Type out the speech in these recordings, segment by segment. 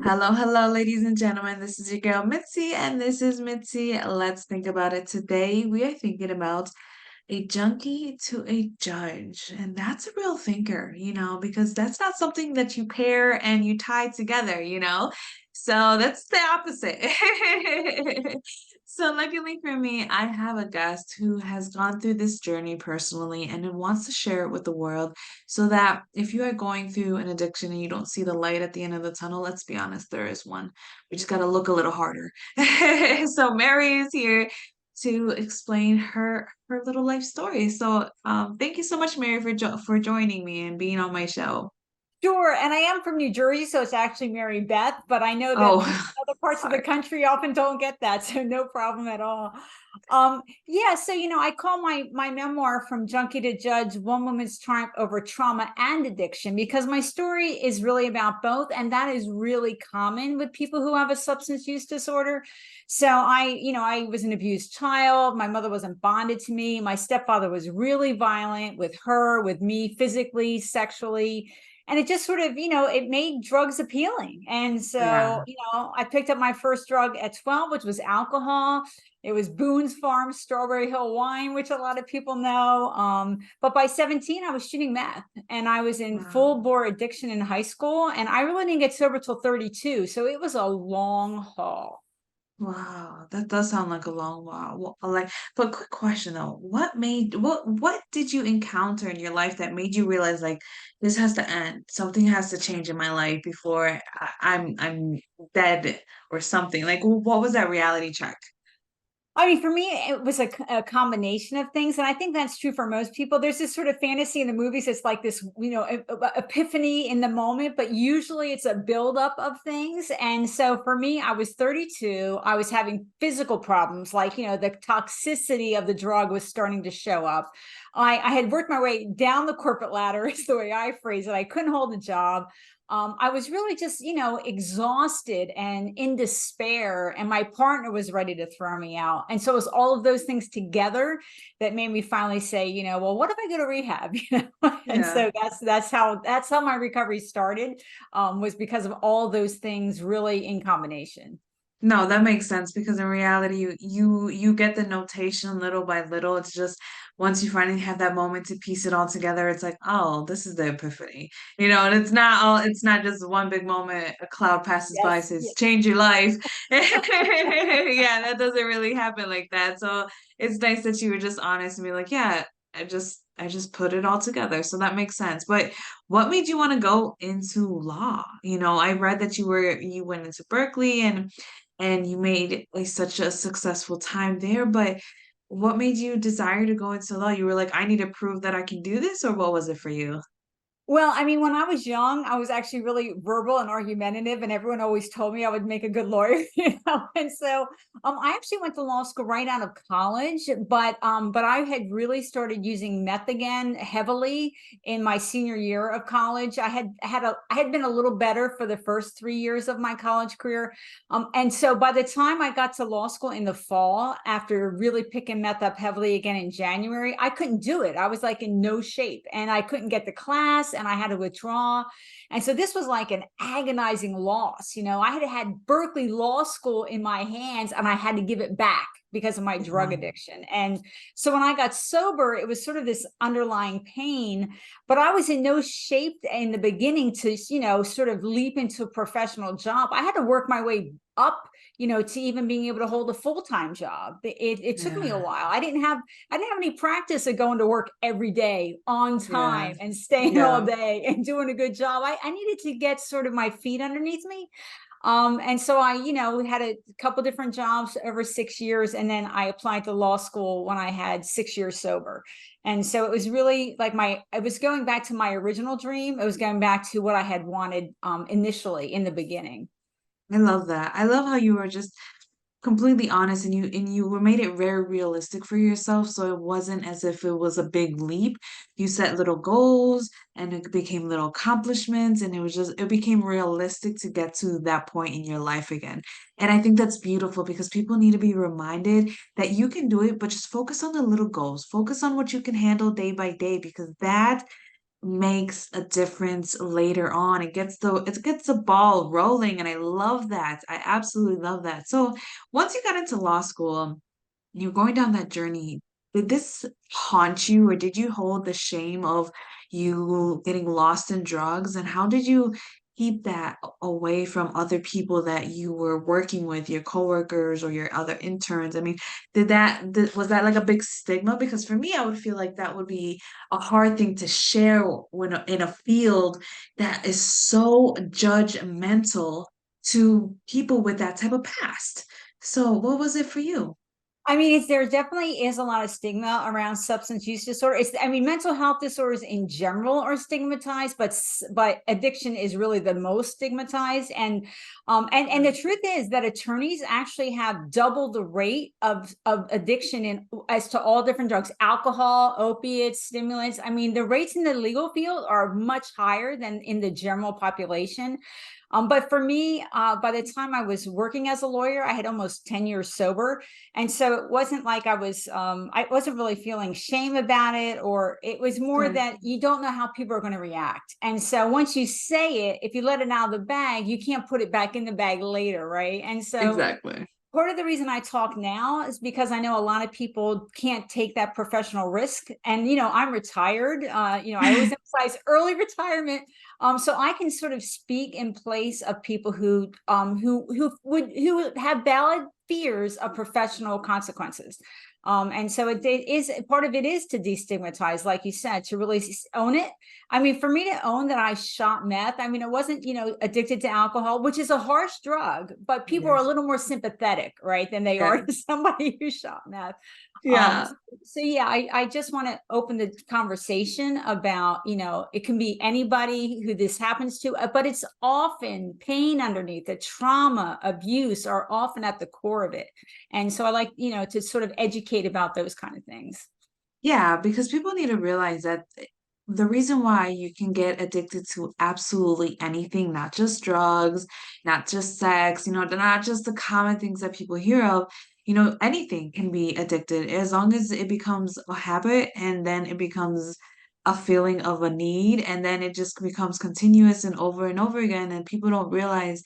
Hello, hello, ladies and gentlemen. This is your girl Mitzi, and this is Mitzi. Let's think about it today. We are thinking about a junkie to a judge, and that's a real thinker, because that's not something that you pair and you tie together. So that's the opposite. So luckily for me, I have a guest who has gone through this journey personally and who wants to share it with the world so that if you are going through an addiction and you don't see the light at the end of the tunnel, let's be honest, there is one. We just got to look a little harder. So Mary is here to explain her little life story. So thank you so much, Mary, for joining me and being on my show. Sure, and I am from New Jersey, so it's actually MaryBeth, but I know that Oh, people in other parts of the sorry. country often don't get that, so no problem at all. Yeah, so I call my memoir From Junkie to Judge, One Woman's Triumph Over Trauma and Addiction, because my story is really about both, and that is really common with people who have a substance use disorder. So I was an abused child. My mother wasn't bonded to me. My stepfather was really violent with her, with me, physically, sexually, and it just sort of it made drugs appealing. And Yeah. so I picked up my first drug at 12, which was alcohol. It was Boone's Farm Strawberry Hill wine, which a lot of people know. But by 17 I was shooting meth, and I was in Wow. full bore addiction in high school, and I really didn't get sober till 32, so it was a long haul. Wow, that does sound like a long while. But quick question though, what did you encounter in your life that made you realize like this has to end? Something has to change in my life before I'm dead or something. Like what was that reality check? I mean, for me, it was a combination of things. And I think that's true for most people. There's this sort of fantasy in the movies. It's like this, epiphany in the moment, but usually it's a buildup of things. And so for me, I was 32. I was having physical problems, like, the toxicity of the drug was starting to show up. I had worked my way down the corporate ladder, is the way I phrase it. I couldn't hold a job. I was really just, exhausted and in despair, and my partner was ready to throw me out. And so it was all of those things together that made me finally say, well, what if I go to rehab? And Yeah. so that's how my recovery started, was because of all those things really in combination. No, that makes sense because in reality, you get the notation little by little. It's just once you finally have that moment to piece it all together, it's like, oh, this is the epiphany, and it's not just one big moment. A cloud passes by, Yes. says, change your life. Yeah, that doesn't really happen like that. So it's nice that you were just honest and be like, yeah, I just put it all together. So that makes sense. But what made you want to go into law? I read that you went into Berkeley and you made such a successful time there. But what made you desire to go into law? You were like, I need to prove that I can do this, or what was it for you? Well, I mean, when I was young, I was actually really verbal and argumentative, and everyone always told me I would make a good lawyer, And so, I actually went to law school right out of college, but I had really started using meth again heavily in my senior year of college. I had been a little better for the first 3 years of my college career, and so by the time I got to law school in the fall, after really picking meth up heavily again in January, I couldn't do it. I was like in no shape, and I couldn't get to class, and I had to withdraw. And so this was like an agonizing loss. I had had Berkeley Law School in my hands, and I had to give it back because of my drug Yeah. addiction. And so when I got sober, it was sort of this underlying pain, but I was in no shape in the beginning to, sort of leap into a professional job. I had to work my way up, to even being able to hold a full-time job. It took me a Yeah. while. I didn't have any practice of going to work every day on Yeah. time and staying all Yeah. day and doing a good job. I needed to get sort of my feet underneath me. And so I, had a couple different jobs over 6 years, and then I applied to law school when I had 6 years sober. And so it was really like I was going back to my original dream. It was going back to what I had wanted initially in the beginning. I love that. I love how you were just completely honest and you were made it very realistic for yourself, so it wasn't as if it was a big leap. You set little goals and it became little accomplishments, and it became realistic to get to that point in your life again. And I think that's beautiful because people need to be reminded that you can do it, but just focus on the little goals. Focus on what you can handle day by day because that makes a difference later on. It gets the ball rolling, and I love that. I absolutely love that. So once you got into law school, you're going down that journey. Did this haunt you, or did you hold the shame of you getting lost in drugs? And how did you keep that away from other people that you were working with, your coworkers or your other interns? I mean, was that like a big stigma? Because for me, I would feel like that would be a hard thing to share when in a field that is so judgmental to people with that type of past. So, what was it for you? I mean, there definitely is a lot of stigma around substance use disorder. I mean, mental health disorders in general are stigmatized, but addiction is really the most stigmatized. And the truth is that attorneys actually have double the rate of addiction in as to all different drugs, alcohol, opiates, stimulants. I mean, the rates in the legal field are much higher than in the general population. But for me, by the time I was working as a lawyer, I had almost 10 years sober. And so it wasn't like I wasn't really feeling shame about it, or it was more Good. that you don't know how people are going to react. And so once you say it, if you let it out of the bag, you can't put it back in the bag later, right? And so Exactly. part of the reason I talk now is because I know a lot of people can't take that professional risk. And, I'm retired. I always emphasize early retirement. So I can sort of speak in place of people who have valid fears of professional consequences. And so it is part of it is to destigmatize, like you said, to really own it. I mean, for me to own that I shot meth, I mean, it wasn't, addicted to alcohol, which is a harsh drug, but people are a Yes. little more sympathetic, right, than they are Yeah. to somebody who shot meth. Um, Yeah. so yeah, I just want to open the conversation about, it can be anybody who this happens to, but it's often pain underneath the trauma, abuse are often at the core of it. And so I like, to sort of educate about those kind of things. Yeah, because people need to realize that the reason why you can get addicted to absolutely anything, not just drugs, not just sex, not just the common things that people hear of, anything can be addicted as long as it becomes a habit, and then it becomes a feeling of a need, and then it just becomes continuous and over again, and people don't realize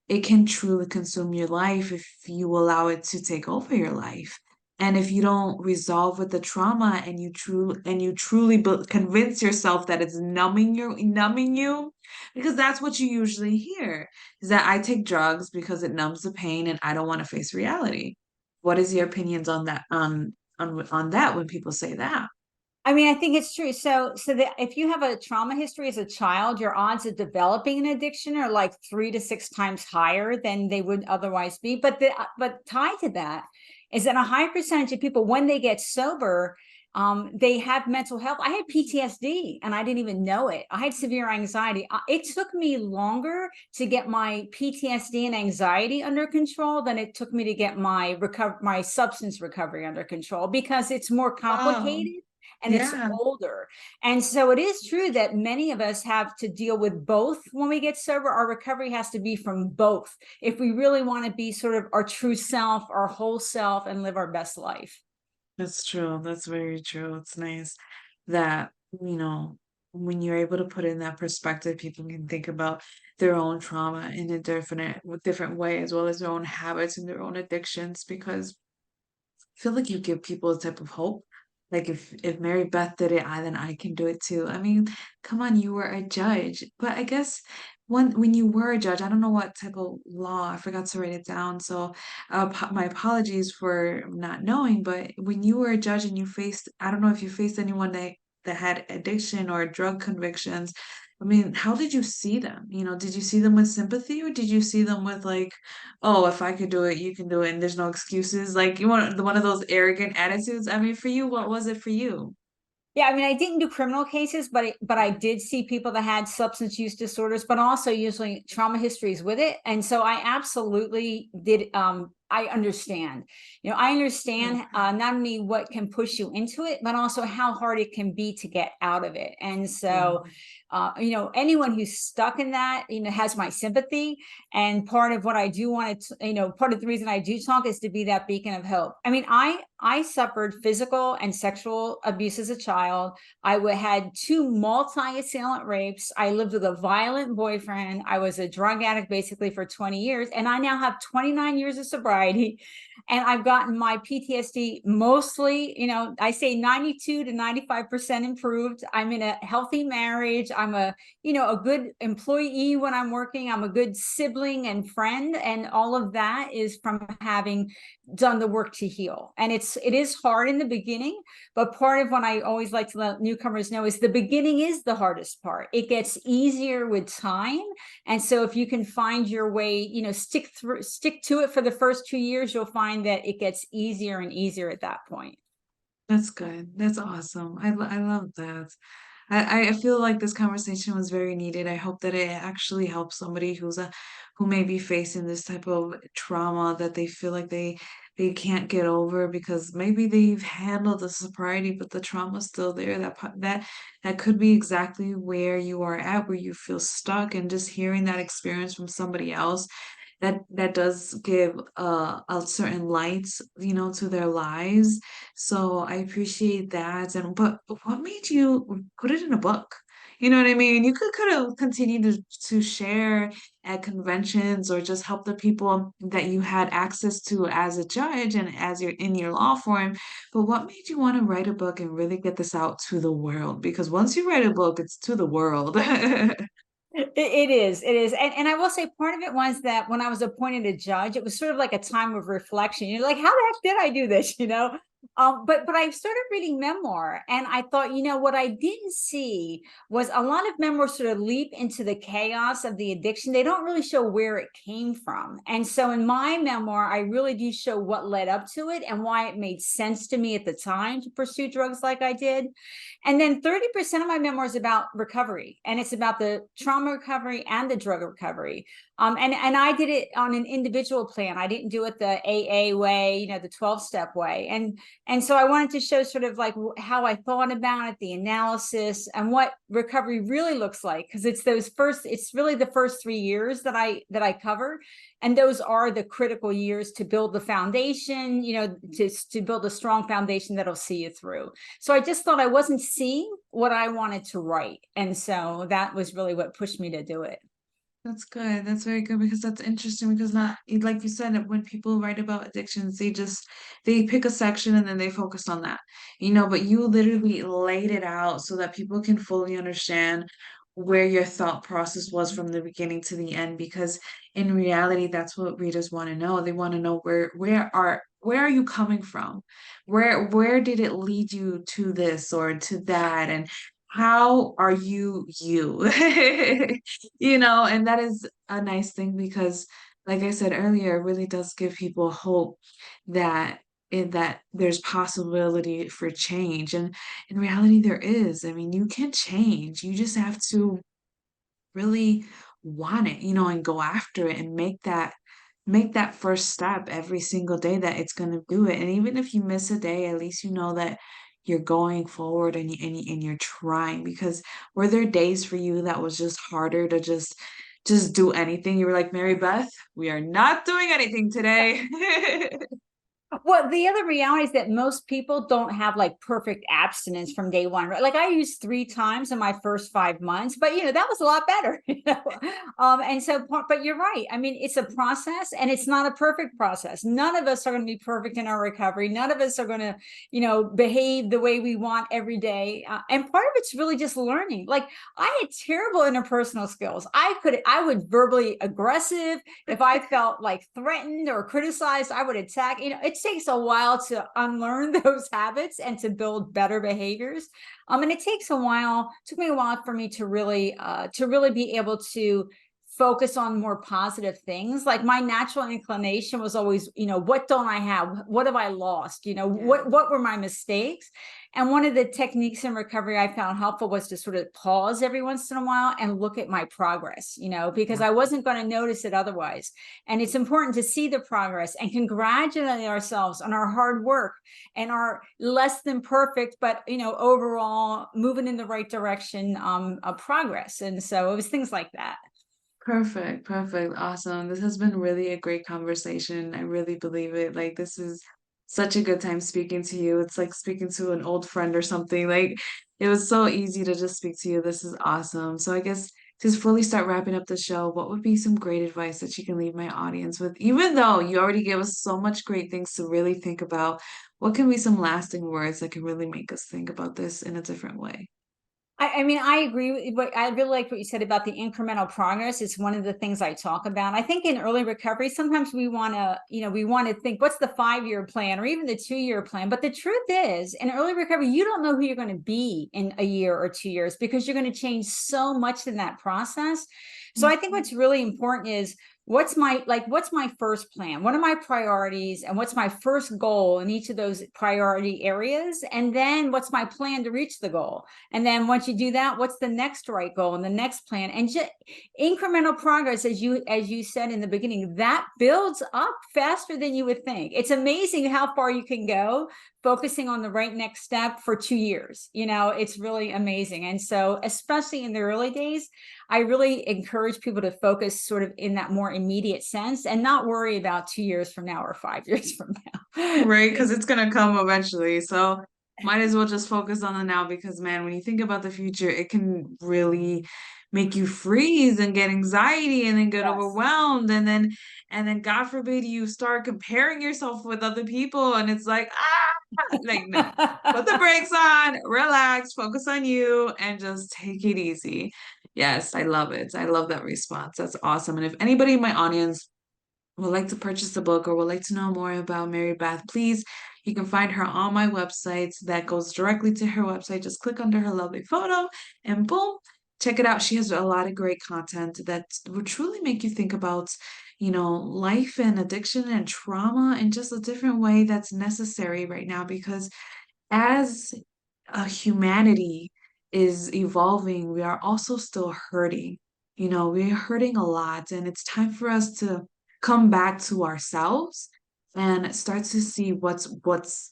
it can truly consume your life if you allow it to take over your life. And if you don't resolve with the trauma, and you truly convince yourself that it's numbing you, because that's what you usually hear, is that I take drugs because it numbs the pain and I don't want to face reality. What is your opinions on that on that when people say that? I mean, I think it's true. So that if you have a trauma history as a child, your odds of developing an addiction are like 3 to 6 times higher than they would otherwise be. But tied to that is that a high percentage of people, when they get sober, they have mental health. I had PTSD and I didn't even know it. I had severe anxiety. It took me longer to get my PTSD and anxiety under control than it took me to get my substance recovery under control, because it's more Wow. complicated and it's Yeah. older. And so it is true that many of us have to deal with both when we get sober. Our recovery has to be from both if we really want to be sort of our true self, our whole self, and live our best life. That's true. That's very true. It's nice that, when you're able to put in that perspective, people can think about their own trauma in a different way, as well as their own habits and their own addictions, because feel like you give people a type of hope. Like if Mary Beth did it, then I can do it too. I mean, come on, you were a judge. But I guess when you were a judge, I don't know what type of law, I forgot to write it down. So my apologies for not knowing, but when you were a judge and I don't know if you faced anyone that had addiction or drug convictions. I mean, how did you see them? Did you see them with sympathy, or did you see them with like, oh, if I could do it, you can do it, and there's no excuses. Like you want one of those arrogant attitudes. I mean, for you, what was it for you? Yeah, I mean, I didn't do criminal cases, but I did see people that had substance use disorders, but also usually trauma histories with it. And so I absolutely did. I understand. I understand not only what can push you into it, but also how hard it can be to get out of it. And Yeah. so, anyone who's stuck in that, has my sympathy. And part of what I do want to, part of the reason I do talk is to be that beacon of hope. I mean, I suffered physical and sexual abuse as a child. Had two multi-assailant rapes. I lived with a violent boyfriend. I was a drug addict basically for 20 years, and I now have 29 years of sobriety. And I've gotten my PTSD mostly, I say 92 to 95% improved. I'm in a healthy marriage. I'm a good employee when I'm working. I'm a good sibling and friend. And all of that is from having done the work to heal. And it is hard in the beginning, but part of what I always like to let newcomers know is the beginning is the hardest part. It gets easier with time. And so if you can find your way, stick to it for the first 2 years, you'll find that it gets easier and easier at that point. That's good. That's awesome. I love that. I feel like this conversation was very needed. I hope that it actually helps somebody who may be facing this type of trauma that they feel like they can't get over because maybe they've handled the sobriety, but the trauma's still there. That could be exactly where you are at, where you feel stuck, and just hearing that experience from somebody else that does give a certain lights, to their lives. So I appreciate that. But what made you put it in a book? You know what I mean? You could have continued to share at conventions or just help the people that you had access to as a judge and as you're in your law firm. But what made you want to write a book and really get this out to the world? Because once you write a book, it's to the world. It is. And I will say part of it was that when I was appointed a judge, it was sort of like a time of reflection. You're like, how the heck did I do this? But I started reading memoir and I thought, what I didn't see was a lot of memoirs sort of leap into the chaos of the addiction. They don't really show where it came from. And so in my memoir, I really do show what led up to it and why it made sense to me at the time to pursue drugs like I did. And then 30% of my memoir is about recovery, and it's about the trauma recovery and the drug recovery. And I did it on an individual plan. I didn't do it the AA way, the 12-step way. And so I wanted to show sort of like how I thought about it, the analysis, and what recovery really looks like, because it's really the first 3 years that I cover. And those are the critical years to build the foundation, to build a strong foundation that'll see you through. So I just thought I wasn't seeing what I wanted to write. And so that was really what pushed me to do it. That's good. That's very good because that's interesting because not like you said, when people write about addictions, they pick a section and then they focus on that. But you literally laid it out so that people can fully understand where your thought process was from the beginning to the end because in reality, that's what readers want to know. They want to know where are you coming from? Where did it lead you to this or to that? And how are you you? And that is a nice thing because, like I said earlier, it really does give people hope that there's possibility for change. And in reality, there is. I mean, you can change. You just have to really want it, and go after it and make that first step every single day that it's going to do it. And even if you miss a day, at least you know that you're going forward and you're trying because were there days for you that was just harder to just do anything? You were like, Mary Beth, we are not doing anything today. Well, the other reality is that most people don't have like perfect abstinence from day one, right? Like I used 3 times in my first 5 months, but that was a lot better. And so, but you're right. I mean, it's a process and it's not a perfect process. None of us are going to be perfect in our recovery. None of us are going to, behave the way we want every day. And part of it's really just learning. Like I had terrible interpersonal skills. I would verbally aggressive. If I felt like threatened or criticized, I would attack. It takes a while to unlearn those habits and to build better behaviors. And it took me a while for me to really be able to focus on more positive things. Like my natural inclination was always, what don't I have? What have I lost? Yeah, What were my mistakes? And one of the techniques in recovery I found helpful was to sort of pause every once in a while and look at my progress, because yeah. I wasn't going to notice it otherwise. And it's important to see the progress and congratulate ourselves on our hard work and our less than perfect, but overall moving in the right direction of progress. And so it was things like that. Perfect, perfect, awesome. This has been really a great conversation. I really believe it. Like this is Such a good time speaking to you. It's like speaking to an old friend or something. Like it was so easy to just speak to you. This is awesome. So I guess to fully start wrapping up the show, what would be some great advice that you can leave my audience with? Even though you already gave us so much great things to really think about, what can be some lasting words that can really make us think about this in a different way? I mean, I agree with what I really like what you said about the incremental progress. It's one of the things I talk about. I think in early recovery, sometimes we want to, we want to think, what's the 5-year plan or even the 2-year plan? But the truth is, in early recovery, you don't know who you're going to be in a year or 2 years because you're going to change so much in that process. So I think what's really important is what's my first plan, what are my priorities, and what's my first goal in each of those priority areas, and then what's my plan to reach the goal. And then once you do that, what's the next right goal and the next plan? And just incremental progress, as you said in the beginning, that builds up faster than you would think. It's amazing how far you can go focusing on the right next step for 2 years. It's really amazing. And so, especially in the early days, I really encourage people to focus sort of in that more immediate sense and not worry about 2 years from now or 5 years from now. Right, because it's gonna come eventually. So might as well just focus on the now because man, when you think about the future, it can really make you freeze and get anxiety and then get Yes. overwhelmed and then God forbid you start comparing yourself with other people and it's like no. Put the brakes on, relax, focus on you, and just take it easy. Yes, I love it. I love that response. That's awesome. And if anybody in my audience would like to purchase the book or would like to know more about Mary Beth, please, you can find her on my website. That goes directly to her website. Just click under her lovely photo and boom, check it out. She has a lot of great content that will truly make you think about, life and addiction and trauma in just a different way that's necessary right now because as humanity is evolving, we are also still hurting. We're hurting a lot, and it's time for us to come back to ourselves and start to see what's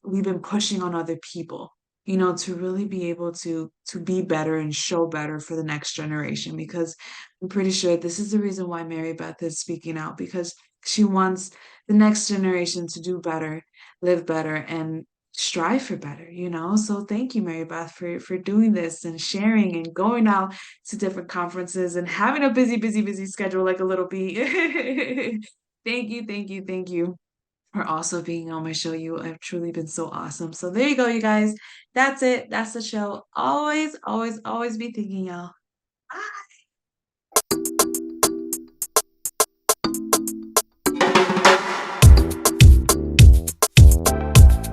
we've been pushing on other people. To really be able to be better and show better for the next generation. Because I'm pretty sure this is the reason why Mary Beth is speaking out because she wants the next generation to do better, live better, and strive for better. So thank you, Mary Beth, for doing this and sharing and going out to different conferences and having a busy, busy, busy schedule like a little bee. Thank you, thank you, thank you for also being on my show. You have truly been so awesome. So there you go, you guys. That's it. That's the show. Always, always, always be thinking, y'all. Bye.